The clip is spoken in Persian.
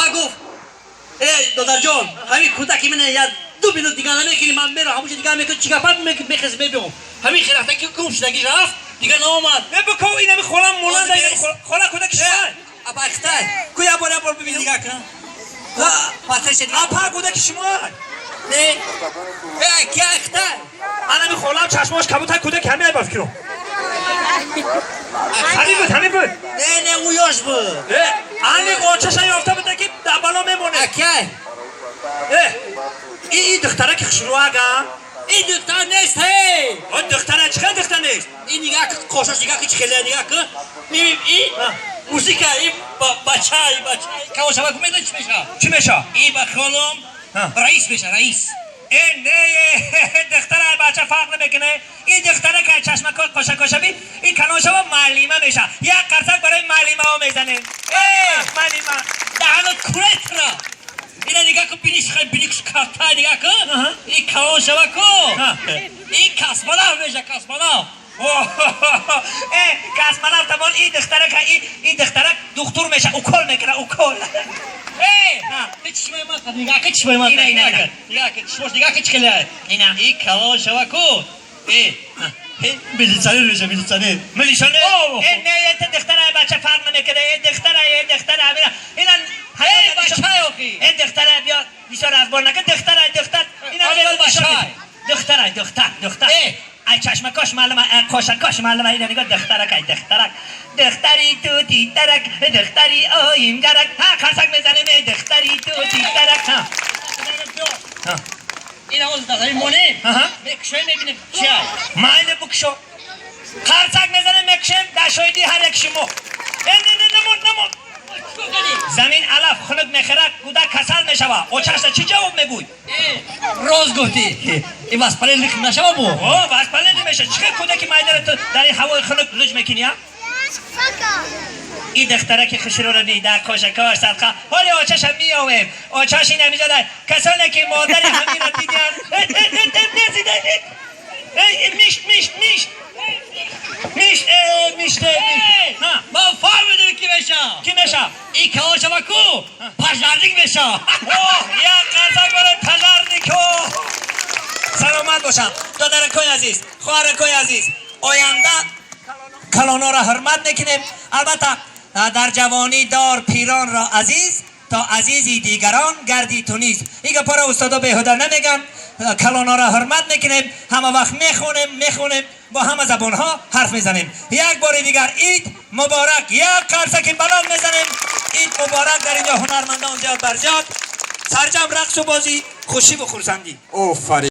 گفت دادر جان همین کودکی من یا 2 minut دیگه نمیکنی من میرم همونجا دیگه میکنم چیکار میخوام ببینم همین خیرفته که گم شدگی رفت دیگه نامد بکو اینا می خولم مولا خولا کودک شما ابا اختر کویا بار ببین دیگه کن پاتش دیگه اپا کودک شما نه کی اختر انا می خولم چشماش کبوتر کودک همین بفکرم همین بود نه اویاش بود همین قاچش یافته بوده که بالا میمونه کی این دختره که شروع اگه این دختر نیست هی اون دختره چه دختر نیست این نگاه کوشش نگاه که خیلی نگاه کن میبین این موسیقی این بچه که شما میدونی چی میشه چی میشه این بخالم رئیس میشه رئیس این نه دختره بچه فرق نمیکنه این دختره که چشم کوشه بی این کنون شما معلمه میشه یک قرصک برای معلمه ها میزنه معلمه دهنت کورت را اینا نگاه کن بینیش کارتا نگاه کن این کنون شما کن این کسماناف میشه کسماناف کسماناف تمام این دختره که این دختره دکتر میشه اوکل میکنه اوکل چشمای ما نگاه کن چشمای ما نگاه کن چشماش نگاه کن چخیله این کنون شما کن ملیسانه میشه ملیسانه این نه دختره بچه فرق نمیکنه این دختره اینا بچه این دختره بیا بیشتر از بار نکن دختره دختر ای چشم کاش معلومه کاش معلومه این نگاه دختری تو تیترک دختری آیم گرک خرسک میزنیم دختری تو تیترک این آواز دادایی مونه بکشوی میبینیم چیه مایل بکشو خرسک میزنیم مکشیم دشویدی هر یک شما نمون زمین علف خنک میخرک کودک کسل میشوه او چشت چی جواب میگوی روز گفتی این واسپاله لیک نشوه بو واسپاله نمیشه چه کودکی مایدر تو در این هوای خنک لج میکنی این دختره که خشرو رو دیده کاش سرخه حالی آچش هم میاویم آچش این همیجا در کسانی که مادری همین رو دیدن میشته با فار بدونی کی میشه این که آشا بکو پشدردینگ میشه یا قصد برای پشدردینگ سلامت باشم دادرکوی عزیز خواهرکوی عزیز آینده کلانا را حرمت میکنیم البته در جوانی دار پیران را عزیز تا عزیزی دیگران گردی تو نیست ایگه پارا استادا بیهوده نمیگم کلانا را حرمت میکنیم همه وقت میخونیم با همه زبان ها حرف میزنیم یک بار دیگر عید مبارک یک قرصک بلند میزنیم عید مبارک در اینجا هنرمندان زیاد بر زیاد سرجم رقص و بازی خوشی و خرسندی